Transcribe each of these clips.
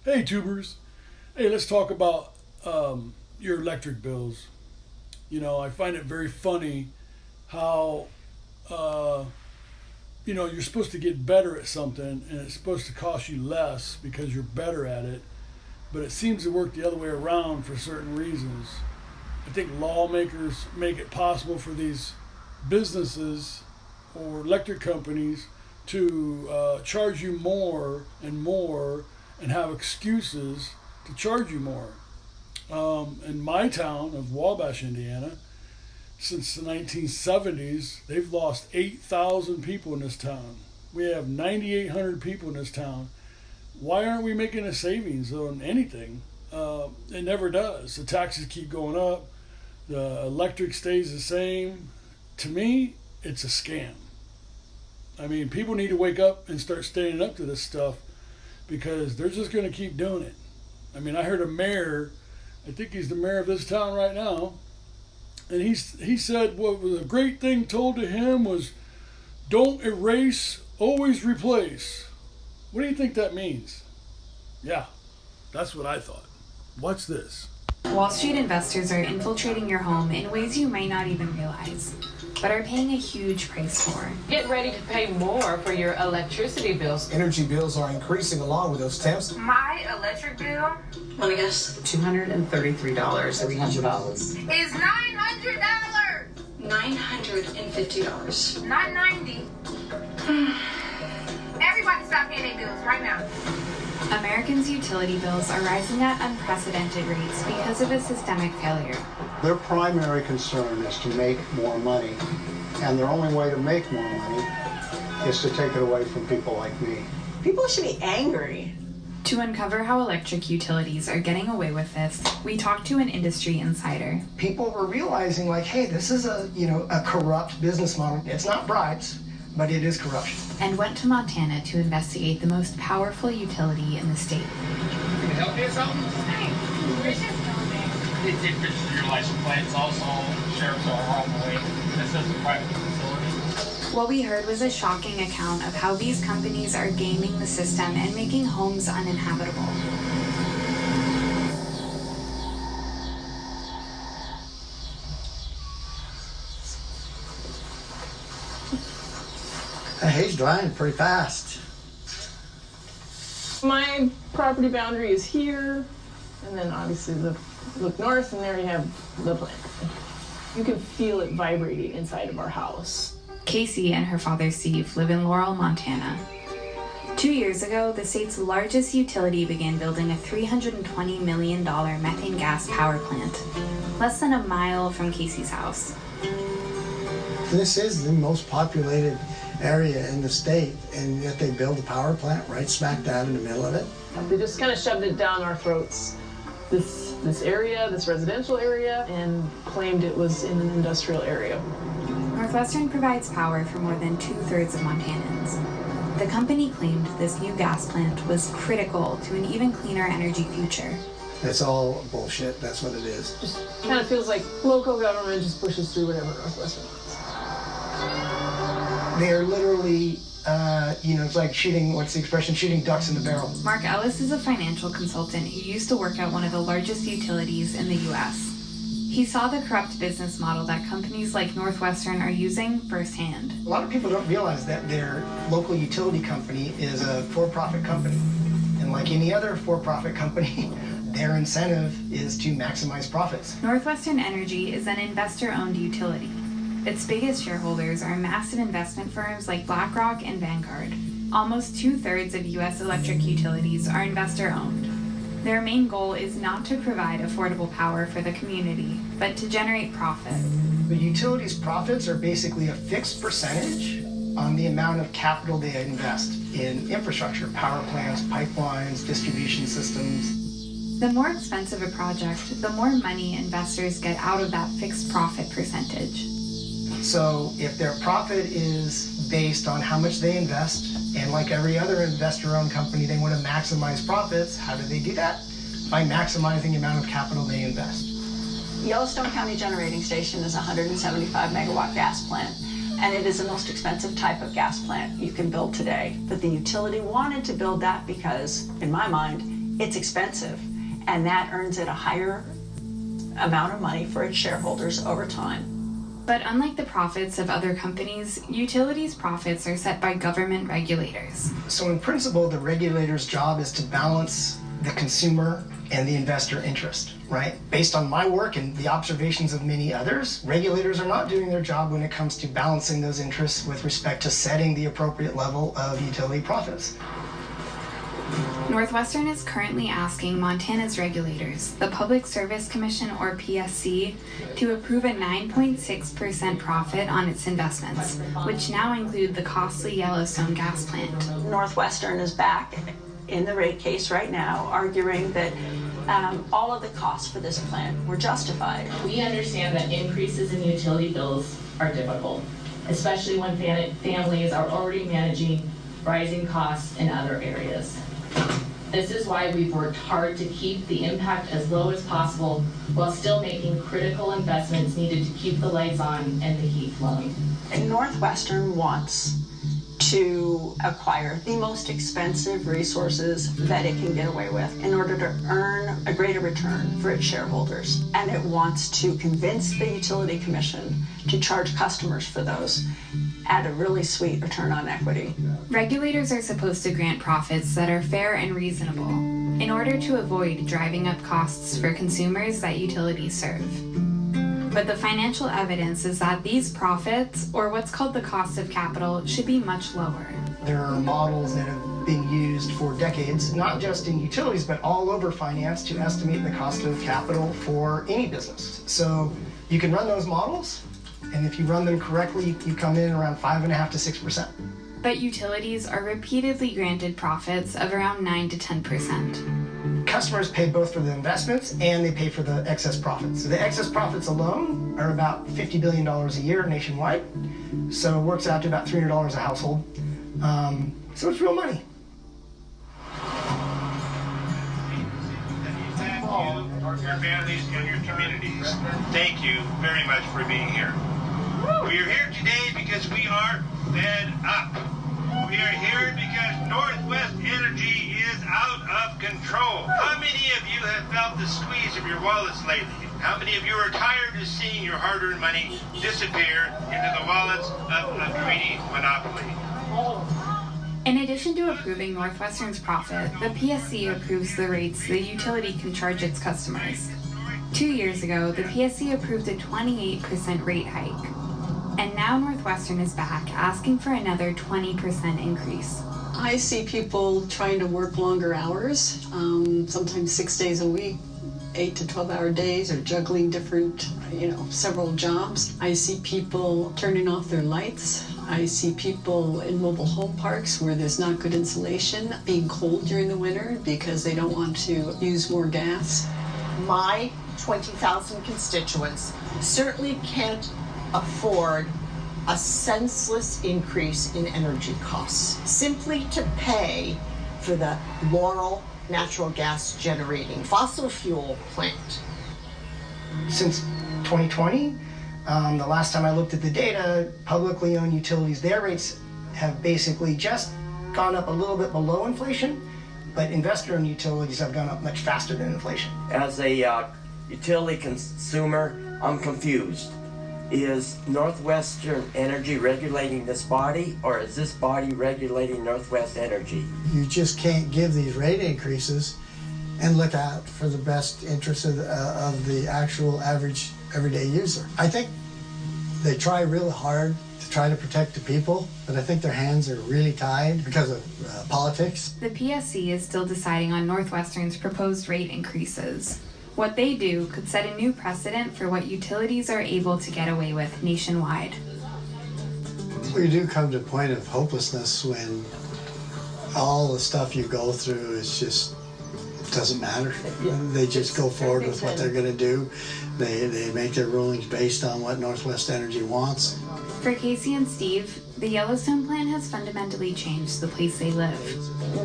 Hey, tubers. Hey, let's talk about your electric bills. I find it very funny how, uh, you're supposed to get better at something and it's supposed to cost you less because you're better at it, but it seems to work the other way around for certain reasons. I think lawmakers make it possible for these businesses or electric companies to charge you more and more and have excuses to charge you more. In my town of Wabash, Indiana, since the 1970s, they've lost 8,000 people in this town. We have 9,800 people in this town. Why aren't we making a savings on anything? It never does. The taxes keep going up. The electric stays the same. To me, it's a scam. I mean, people need to wake up and start standing up to this stuff because they're just going to keep doing it. I mean, I heard a mayor, I think he's the mayor of this town right now, and he said what was a great thing told to him was, don't erase, always replace. What do you think that means? Yeah, that's what I thought. Watch this. Wall Street investors are infiltrating your home in ways you might not even realize, but are paying a huge price for. Get ready to pay more for your electricity bills. Energy bills are increasing along with those temps. My electric bill, Want to guess? $233. $300. is $900. $950. Not 90. Everybody stop paying their bills right now. Americans' utility bills are rising at unprecedented rates because of a systemic failure. Their primary concern is to make more money, and their only way to make more money is to take it away from people like me. People should be angry. To uncover how electric utilities are getting away with this, we talked to an industry insider. People were realizing, like, hey, this is a corrupt business model. It's not bribes, but it is corruption. And went to Montana to investigate the most powerful utility in the state. Can I help you with something? We're just going there. It register your license plates, also sheriff's are on the way. This is a private facility. What we heard was a shocking account of how these companies are gaming the system and making homes uninhabitable. The hay's drying pretty fast. My property boundary is here, and then obviously look north, and there you have the plant. You can feel it vibrating inside of our house. Casey and her father Steve live in Laurel, Montana. 2 years ago, the state's largest utility began building a $320 million methane gas power plant, less than a mile from Casey's house. This is the most populated area in the state, and yet they build a power plant right smack dab in the middle of it. They just kind of shoved it down our throats, this area, this residential area, and claimed it was in an industrial area. Northwestern provides power for more than 2/3 of Montanans. The company claimed this new gas plant was critical to an even cleaner energy future. It's all bullshit, that's what it is. Just kind of feels like local government just pushes through whatever Northwestern wants. They're literally, it's like shooting, what's the expression, shooting ducks in the barrel. Mark Ellis is a financial consultant who used to work at one of the largest utilities in the U.S. He saw the corrupt business model that companies like Northwestern are using firsthand. A lot of people don't realize that their local utility company is a for-profit company. And like any other for-profit company, their incentive is to maximize profits. Northwestern Energy is an investor-owned utility. Its biggest shareholders are massive investment firms like BlackRock and Vanguard. Almost 2/3 of U.S. electric utilities are investor-owned. Their main goal is not to provide affordable power for the community, but to generate profit. The utilities' profits are basically a fixed percentage on the amount of capital they invest in infrastructure, power plants, pipelines, distribution systems. The more expensive a project, the more money investors get out of that fixed profit percentage. So if their profit is based on how much they invest, and like every other investor-owned company, they want to maximize profits, how do they do that? By maximizing the amount of capital they invest. Yellowstone County Generating Station is a 175 megawatt gas plant, and it is the most expensive type of gas plant you can build today. But the utility wanted to build that because, in my mind, it's expensive, and that earns it a higher amount of money for its shareholders over time. But unlike the profits of other companies, utilities' profits are set by government regulators. So in principle, the regulator's job is to balance the consumer and the investor interest, right? Based on my work and the observations of many others, regulators are not doing their job when it comes to balancing those interests with respect to setting the appropriate level of utility profits. Northwestern is currently asking Montana's regulators, the Public Service Commission or PSC, to approve a 9.6% profit on its investments, which now include the costly Yellowstone gas plant. Northwestern is back in the rate case right now, arguing that all of the costs for this plant were justified. We understand that increases in utility bills are difficult, especially when families are already managing rising costs in other areas. This is why we've worked hard to keep the impact as low as possible while still making critical investments needed to keep the lights on and the heat flowing. And Northwestern wants to acquire the most expensive resources that it can get away with in order to earn a greater return for its shareholders. And it wants to convince the Utility Commission to charge customers for those at a really sweet return on equity. Regulators are supposed to grant profits that are fair and reasonable in order to avoid driving up costs for consumers that utilities serve. But the financial evidence is that these profits, or what's called the cost of capital, should be much lower. There are models that have been used for decades, not just in utilities, but all over finance to estimate the cost of capital for any business. So you can run those models, and if you run them correctly, you come in around 5.5% to 6%. But utilities are repeatedly granted profits of around 9 to 10%. Customers pay both for the investments and they pay for the excess profits. So the excess profits alone are about $50 billion a year nationwide. So it works out to about $300 a household. So it's real money. Your families and your communities. Thank you very much for being here. We are here today because we are fed up. We are here because Northwest Energy is out of control. How many of you have felt the squeeze of your wallets lately? How many of you are tired of seeing your hard-earned money disappear into the wallets of a greedy monopoly? In addition to approving Northwestern's profit, the PSC approves the rates the utility can charge its customers. 2 years ago, the PSC approved a 28% rate hike. And now Northwestern is back, asking for another 20% increase. I see people trying to work longer hours, sometimes 6 days a week, 8 to 12-hour days, or juggling different, several jobs. I see people turning off their lights. I see people in mobile home parks where there's not good insulation, being cold during the winter because they don't want to use more gas. My 20,000 constituents certainly can't afford a senseless increase in energy costs simply to pay for the Laurel natural gas generating fossil fuel plant. Since 2020, the last time I looked at the data, publicly owned utilities, their rates have basically just gone up a little bit below inflation, but investor-owned utilities have gone up much faster than inflation. As a utility consumer, I'm confused. Is Northwestern Energy regulating this body, or is this body regulating Northwest Energy? You just can't give these rate increases and look out for the best interest of the actual average everyday user. I think they try really hard to try to protect the people, but I think their hands are really tied because of politics. The PSC is still deciding on Northwestern's proposed rate increases. What they do could set a new precedent for what utilities are able to get away with nationwide. We do come to a point of hopelessness when all the stuff you go through is just doesn't matter. They just go forward with what they're going to do. They make their rulings based on what Northwest Energy wants. For Casey and Steve, the Yellowstone plan has fundamentally changed the place they live.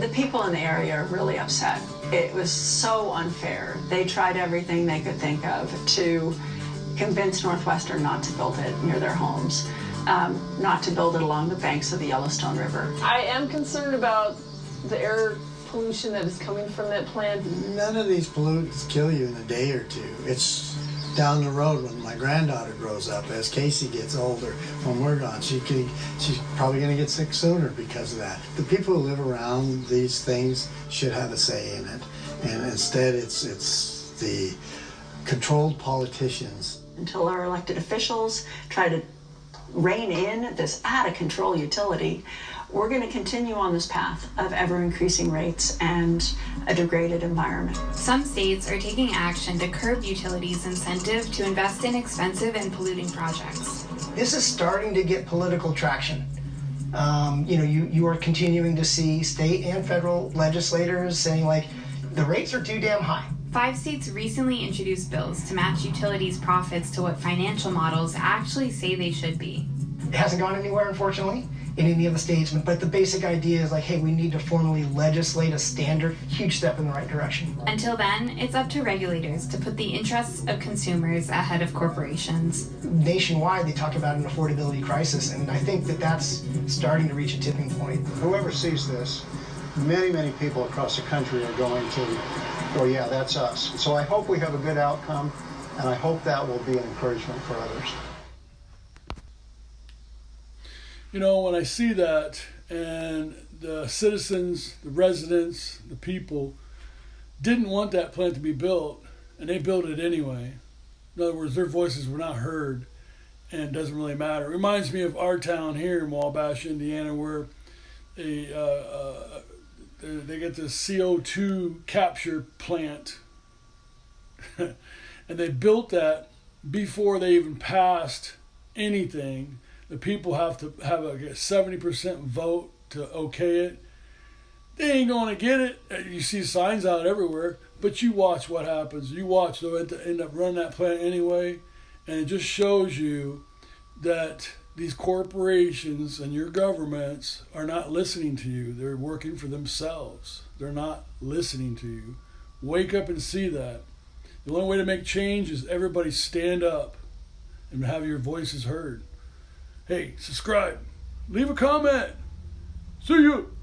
The people in the area are really upset. It was so unfair. They tried everything they could think of to convince Northwestern not to build it near their homes, not to build it along the banks of the Yellowstone River. I am concerned about the air pollution that is coming from that plant? None of these pollutants kill you in a day or two. It's down the road when my granddaughter grows up, as Casey gets older, when we're gone, she's probably going to get sick sooner because of that. The people who live around these things should have a say in it, and instead it's the controlled politicians. Until our elected officials try to rein in this out-of-control utility, we're going to continue on this path of ever-increasing rates and a degraded environment. Some states are taking action to curb utilities' incentive to invest in expensive and polluting projects. This is starting to get political traction. You are continuing to see state and federal legislators saying, like, the rates are too damn high. 5 states recently introduced bills to match utilities' profits to what financial models actually say they should be. It hasn't gone anywhere, unfortunately, in any of the states, but the basic idea is like, hey, we need to formally legislate a standard, huge step in the right direction. Until then, it's up to regulators to put the interests of consumers ahead of corporations. Nationwide, they talk about an affordability crisis, and I think that that's starting to reach a tipping point. Whoever sees this, many, many people across the country are going to go, yeah, that's us. So I hope we have a good outcome, and I hope that will be an encouragement for others. You know, when I see that, and the citizens, the residents, the people didn't want that plant to be built, and they built it anyway. In other words, their voices were not heard, and it doesn't really matter. It reminds me of our town here in Wabash, Indiana, where they get this CO2 capture plant, and they built that before they even passed anything. The people have to have a 70% vote to okay it. They ain't going to get it. You see signs out everywhere, but you watch what happens. You watch, they'll end up running that plant anyway, and it just shows you that these corporations and your governments are not listening to you. They're working for themselves. They're not listening to you. Wake up and see that. The only way to make change is everybody stand up and have your voices heard. Hey, subscribe. Leave a comment. See you.